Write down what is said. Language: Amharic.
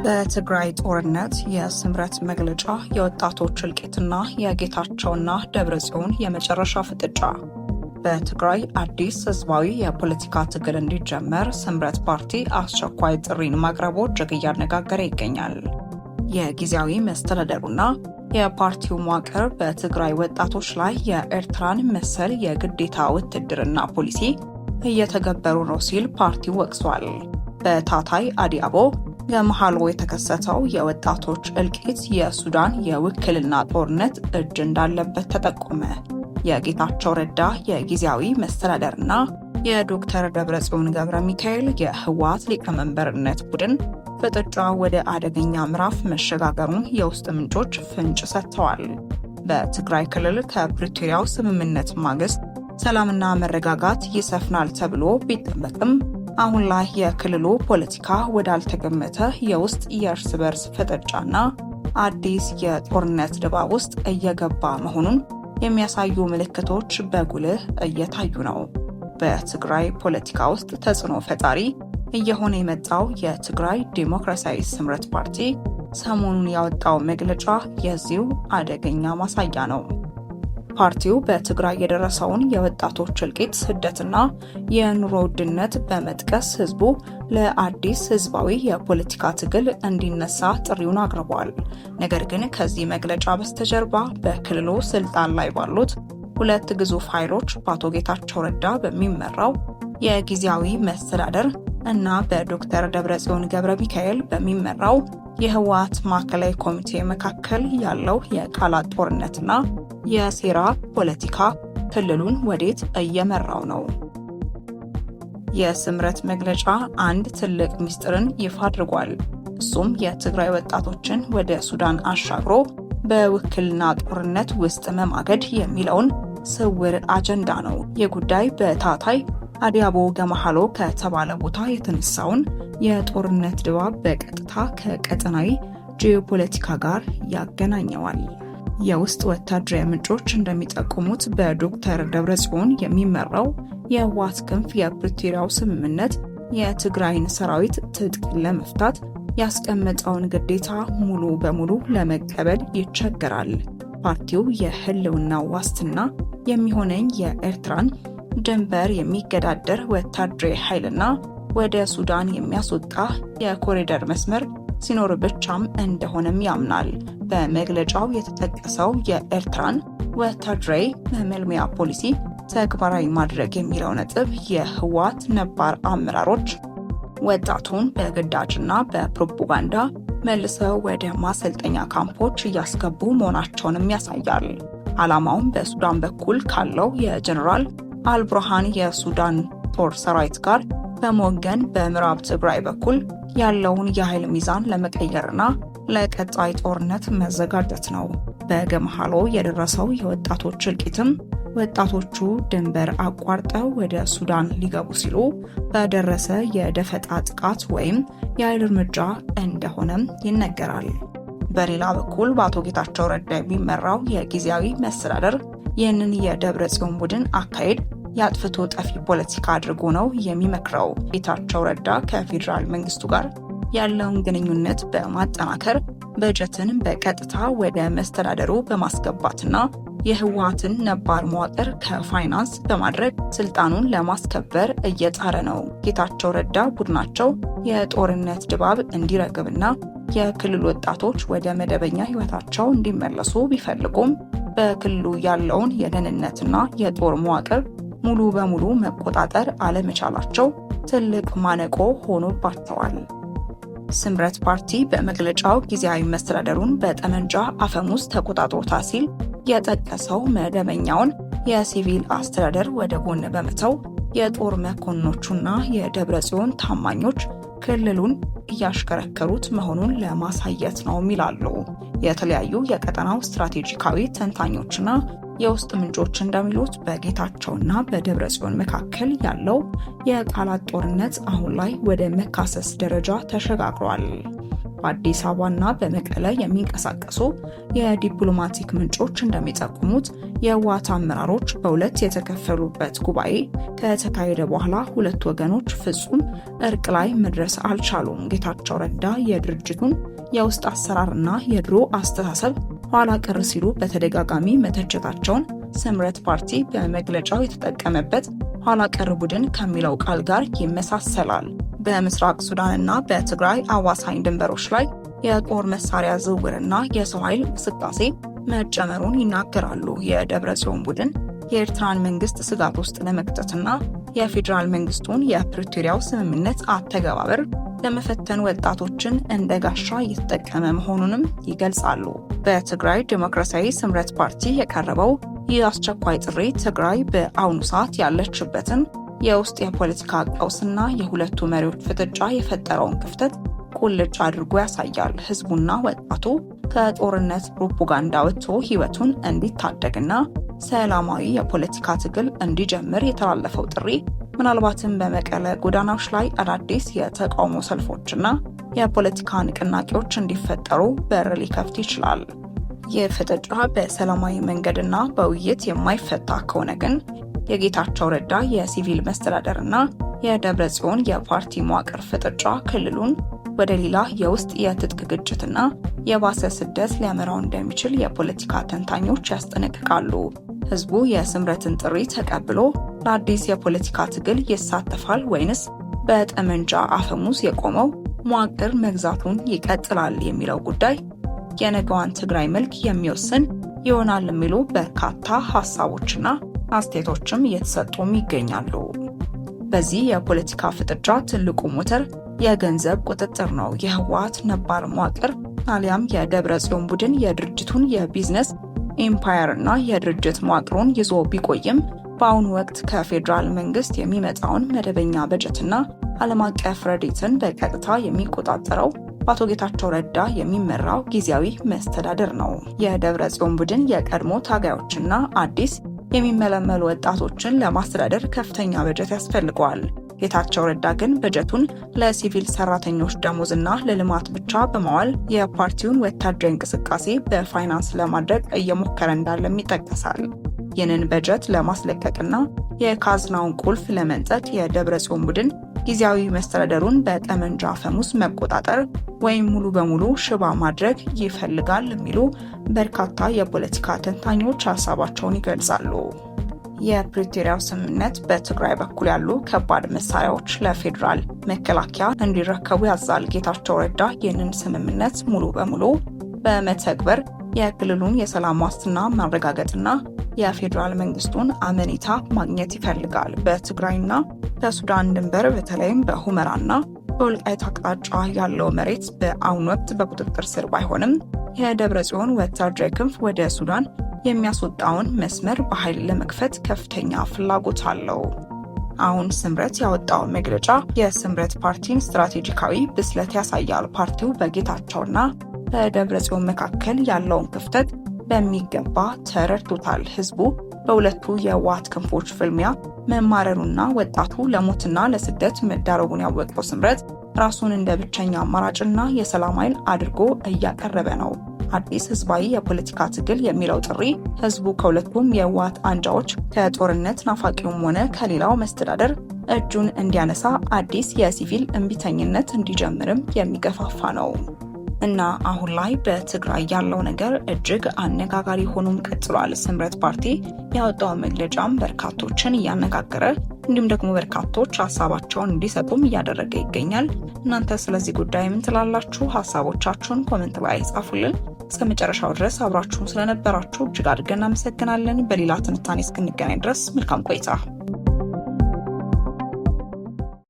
በትግራይ ጦርነት የስምረት መግለጫ፣ የወጣቶች እልቂትና የጌታቸውና ደብረጽዮን የመጨረሻ ፍጥጫ። በትግራይ አዲስ ህዝባዊ የፖለቲካ ትግል እንዲጀመር ስምረት ፓርቲ አስቸኳይ ጥሪን ማቅረቡ እጅግ እያነጋገረ ይገኛል። የጊዜያዊ መስተዳደሩና የፓርቲው መዋቅር በትግራይ ወጣቶች ላይ የኤርትራን መሰል የግዴታ ውትድርና ፖሊሲ እየተገበሩ ነው ሲል ፓርቲው ወቅሷል። በታታይ አዲያቦ ገመሃሎ የተከሰተው የወጣቶች እልቂት የሱዳን የውክልና ጦርነት እጅ እንዳለበት ተጠቆመ። የጌታቸው ረዳ የጊዜያዊ መስተዳደርና የዶክተር ደብረጽዮን ገብረ ሚካኤል የህወሓት ሊቀመንበርነት ቡድን ፍጥጫ ወደ አደገኛ ምዕራፍ መሸጋገሩን የውስጥ ምንጮች ፍንጭ ሰጥተዋል። በትግራይ ክልል ከፕሪቶሪያው ስምምነት ማግስት ሰላምና መረጋጋት ይሰፍናል ተብሎ ቢጠበቅም አሁን ላይ የክልሉ ፖለቲካ ወዳልተገመተ የውስጥ የእርስ በርስ ፍጥጫና አዲስ የጦርነት ድባብ ውስጥ እየገባ መሆኑን የሚያሳዩ ምልክቶች በጉልህ እየታዩ ነው። በትግራይ ፖለቲካ ውስጥ ተጽዕኖ ፈጣሪ እየሆነ የመጣው የትግራይ ዲሞክራሲያዊ ስምረት ፓርቲ ሰሞኑን ያወጣው መግለጫ የዚሁ አደገኛ ማሳያ ነው። ፓርቲው በትግራይ የደረሰውን የወጣቶች እልቂት፣ ስደትና የኑሮ ውድነት በመጥቀስ ህዝቡ ለአዲስ ህዝባዊ የፖለቲካ ትግል እንዲነሳ ጥሪውን አቅርቧል። ነገር ግን ከዚህ መግለጫ በስተጀርባ በክልሉ ስልጣን ላይ ባሉት ሁለት ግዙፍ ኃይሎች በአቶ ጌታቸው ረዳ በሚመራው የጊዜያዊ መስተዳደር እና በዶክተር ደብረጽዮን ገብረ ሚካኤል በሚመራው የህወሓት ማዕከላዊ ኮሚቴ መካከል ያለው የቃላት ጦርነትና የሴራ ፖለቲካ ክልሉን ወዴት እየመራው ነው? የስምረት መግለጫ አንድ ትልቅ ሚስጥርን ይፋ አድርጓል። እሱም የትግራይ ወጣቶችን ወደ ሱዳን አሻግሮ በውክልና ጦርነት ውስጥ መማገድ የሚለውን ስውር አጀንዳ ነው። ይህ ጉዳይ በታታይ አዲያቦ ገመሃሎ ከተባለ ቦታ የተነሳውን የጦርነት ድባብ በቀጥታ ከቀጠናዊ ጂኦፖለቲካ ጋር ያገናኘዋል። የውስጥ ወታደራዊ ምንጮች እንደሚጠቁሙት በዶክተር ደብረጽዮን የሚመራው የህወሓት ክንፍ የፕሪቶሪያው ስምምነት የትግራይን ሰራዊት ትጥቅ ለመፍታት ያስቀመጠውን ግዴታ ሙሉ በሙሉ ለመቀበል ይቸገራል። ፓርቲው የህልውና ዋስትና የሚሆነኝ የኤርትራን ድንበር የሚገዳደር ወታደራዊ ኃይልና ወደ ሱዳን የሚያስወጣ የኮሪደር መስመር ሲኖር ብቻም እንደሆነም ያምናል። በመግለጫው የተጠቀሰው የኤርትራን ወታደራዊ መመልመያ ፖሊሲ ተግባራዊ ማድረግ የሚለው ነጥብ የህወሓት ነባር አመራሮች ወጣቱን በግዳጅና በፕሮፓጋንዳ መልሰው ወደ ማሰልጠኛ ካምፖች እያስገቡ መሆናቸውንም ያሳያል። ዓላማውም በሱዳን በኩል ካለው የጀኔራል አልቡርሃን የሱዳን ጦር ሰራዊት ጋር በመወገን በምዕራብ ትግራይ በኩል ያለውን የኃይል ሚዛን ለመቀየርና ለቀጣይ ጦርነት መዘጋጀት ነው። በገመሃሎ የደረሰው የወጣቶች እልቂትም ወጣቶቹ ድንበር አቋርጠው ወደ ሱዳን ሊገቡ ሲሉ በደረሰ የደፈጣ ጥቃት ወይም የኃይል እርምጃ እንደሆነም ይነገራል። በሌላ በኩል በአቶ ጌታቸው ረዳ የሚመራው የጊዜያዊ መስተዳደር ይህንን የደብረጽዮን ቡድን አካሄድ የአጥፍቶ ጠፊ ፖለቲካ አድርጎ ነው የሚመክረው። ጌታቸው ረዳ ከፌዴራል መንግስቱ ጋር ያለውን ግንኙነት በማጠናከር በጀትን በቀጥታ ወደ መስተዳደሩ በማስገባትና የህወሓትን ነባር መዋቅር ከፋይናንስ በማድረግ ስልጣኑን ለማስከበር እየጣረ ነው። ጌታቸው ረዳ ቡድናቸው የጦርነት ድባብ እንዲረግብና የክልል ወጣቶች ወደ መደበኛ ህይወታቸው እንዲመለሱ ቢፈልጉም በክልሉ ያለውን የደህንነትና የጦር መዋቅር ሙሉ በሙሉ መቆጣጠር አለመቻላቸው ትልቅ ማነቆ ሆኖባቸዋል። ስምረት ፓርቲ በመግለጫው ጊዜያዊ መስተዳደሩን በጠመንጃ አፈሙዝ ተቆጣጥሮታል ሲል የጠቀሰው መደበኛውን የሲቪል አስተዳደር ወደ ጎን በመተው የጦር መኮንኖቹና የደብረጽዮን ታማኞች ክልሉን እያሽከረከሩት መሆኑን ለማሳየት ነው ይላሉ። የተለያዩ የቀጠናው ስትራቴጂካዊ ተንታኞችና የውስጥ ምንጮች እንደሚሉት በጌታቸውና በደብረጽዮን መካከል ያለው የቃላት ጦርነት አሁን ላይ ወደ መካሰስ ደረጃ ተሸጋግሯል። በአዲስ አበባና በመቀለ የሚንቀሳቀሱ የዲፕሎማቲክ ምንጮች እንደሚጠቁሙት የህወሓት አመራሮች በሁለት የተከፈሉበት ጉባኤ ከተካሄደ በኋላ ሁለቱ ወገኖች ፍጹም እርቅ ላይ መድረስ አልቻሉም። ጌታቸው ረዳ የድርጅቱን የውስጥ አሰራርና የድሮ አስተሳሰብ ኋላ ቀር ሲሉ በተደጋጋሚ መተቸታቸውን ስምረት ፓርቲ በመግለጫው የተጠቀመበት ኋላ ቀር ቡድን ከሚለው ቃል ጋር ይመሳሰላል። በምስራቅ ሱዳንና በትግራይ አዋሳኝ ድንበሮች ላይ የጦር መሳሪያ ዝውውርና የሰው ኃይል እንቅስቃሴ መጨመሩን ይናገራሉ። የደብረጽዮን ቡድን የኤርትራን መንግስት ስጋት ውስጥ ለመክተትና የፌዴራል መንግስቱን የፕሪቶሪያው ስምምነት አተገባበር ለመፈተን ወጣቶችን እንደ ጋሻ እየተጠቀመ መሆኑንም ይገልጻሉ። በትግራይ ዲሞክራሲያዊ ስምረት ፓርቲ የቀረበው ይህ አስቸኳይ ጥሪ ትግራይ በአሁኑ ሰዓት ያለችበትን የውስጥ የፖለቲካ ቀውስና የሁለቱ መሪዎች ፍጥጫ የፈጠረውን ክፍተት ቁልጭ አድርጎ ያሳያል። ህዝቡና ወጣቱ ከጦርነት ፕሮፓጋንዳ ወጥቶ ህይወቱን እንዲታደግና ሰላማዊ የፖለቲካ ትግል እንዲጀምር የተላለፈው ጥሪ ምናልባትም በመቀለ ጎዳናዎች ላይ አዳዲስ የተቃውሞ ሰልፎችና የፖለቲካ ንቅናቄዎች እንዲፈጠሩ በር ሊከፍት ይችላል። ይህ ፍጥጫ በሰላማዊ መንገድና በውይይት የማይፈታ ከሆነ ግን የጌታቸው ረዳ የሲቪል መስተዳደርና የደብረጽዮን የፓርቲ መዋቅር ፍጥጫ ክልሉን ወደ ሌላ የውስጥ የትጥቅ ግጭትና የባሰ ስደት ሊያመራው እንደሚችል የፖለቲካ ተንታኞች ያስጠነቅቃሉ። ህዝቡ የስምረትን ጥሪ ተቀብሎ ለአዲስ የፖለቲካ ትግል ይሳተፋል ወይንስ በጠመንጃ አፈሙዝ የቆመው መዋቅር መግዛቱን ይቀጥላል የሚለው ጉዳይ የነገዋን ትግራይ መልክ የሚወስን ይሆናል የሚሉ በርካታ ሀሳቦችና አስተያየቶችም እየተሰጡም ይገኛሉ። በዚህ የፖለቲካ ፍጥጫ ትልቁ ሞተር የገንዘብ ቁጥጥር ነው። የህወሓት ነባር መዋቅር አሊያም የደብረጽዮን ቡድን የድርጅቱን የቢዝነስ ኤምፓየር እና የድርጅት መዋቅሩን ይዞ ቢቆይም በአሁኑ ወቅት ከፌዴራል መንግስት የሚመጣውን መደበኛ በጀትና ዓለም አቀፍ ረድኤትን በቀጥታ የሚቆጣጠረው በአቶ ጌታቸው ረዳ የሚመራው ጊዜያዊ መስተዳደር ነው። የደብረጽዮን ቡድን የቀድሞ ታጋዮችና አዲስ የሚመለመሉ ወጣቶችን ለማስተዳደር ከፍተኛ በጀት ያስፈልገዋል። ጌታቸው ረዳ ግን በጀቱን ለሲቪል ሰራተኞች ደሞዝና ለልማት ብቻ በማዋል የፓርቲውን ወታደራዊ እንቅስቃሴ በፋይናንስ ለማድረግ እየሞከረ እንዳለም ይጠቀሳል። ይህንን በጀት ለማስለቀቅና የካዝናውን ቁልፍ ለመንጠቅ የደብረጽዮን ቡድን ጊዜያዊ መስተዳደሩን በጠመንጃ አፈሙዝ መቆጣጠር ወይም ሙሉ በሙሉ ሽባ ማድረግ ይፈልጋል የሚሉ በርካታ የፖለቲካ ተንታኞች ሀሳባቸውን ይገልጻሉ። የፕሪቶሪያው ስምምነት በትግራይ በኩል ያሉ ከባድ መሳሪያዎች ለፌዴራል መከላከያ እንዲረከቡ ያዛል። ጌታቸው ረዳ ይህንን ስምምነት ሙሉ በሙሉ በመተግበር የክልሉን የሰላም ዋስትና ማረጋገጥና የፌዴራል መንግስቱን አመኔታ ማግኘት ይፈልጋል። በትግራይና በሱዳን ድንበር በተለይም በሁመራና በወልቃይት አቅጣጫ ያለው መሬት በአሁኑ ወቅት በቁጥጥር ስር ባይሆንም የደብረጽዮን ወታደራዊ ክንፍ ወደ ሱዳን የሚያስወጣውን መስመር በኃይል ለመክፈት ከፍተኛ ፍላጎት አለው። አሁን ስምረት ያወጣው መግለጫ የስምረት ፓርቲን ስትራቴጂካዊ ብስለት ያሳያል። ፓርቲው በጌታቸውና በደብረጽዮን መካከል ያለውን ክፍተት በሚገባ ተረድቶታል። ህዝቡ በሁለቱ የህወሓት ክንፎች ፍልሚያ መማረሩና ወጣቱ ለሞትና ለስደት መዳረጉን ያወቀው ስምረት ራሱን እንደ ብቸኛ አማራጭና የሰላም ኃይል አድርጎ እያቀረበ ነው። አዲስ ህዝባዊ የፖለቲካ ትግል የሚለው ጥሪ ህዝቡ ከሁለቱም የህወሓት አንጃዎች ከጦርነት ናፋቂውም ሆነ ከሌላው መስተዳደር እጁን እንዲያነሳ አዲስ የሲቪል እምቢተኝነት እንዲጀምርም የሚገፋፋ ነው እና አሁን ላይ በትግራይ ያለው ነገር እጅግ አነጋጋሪ ሆኖም ቀጥሏል። ስምረት ፓርቲ ያወጣው መግለጫም በርካቶችን እያነጋገረ እንዲሁም ደግሞ በርካቶች ሀሳባቸውን እንዲሰጡም እያደረገ ይገኛል። እናንተ ስለዚህ ጉዳይ ምን ትላላችሁ? ሀሳቦቻችሁን ኮሜንት ላይ ጻፉልን። እስከ መጨረሻው ድረስ አብራችሁን ስለነበራችሁ እጅግ አድርገን እናመሰግናለን። በሌላ ትንታኔ እስክንገናኝ ድረስ መልካም ቆይታ።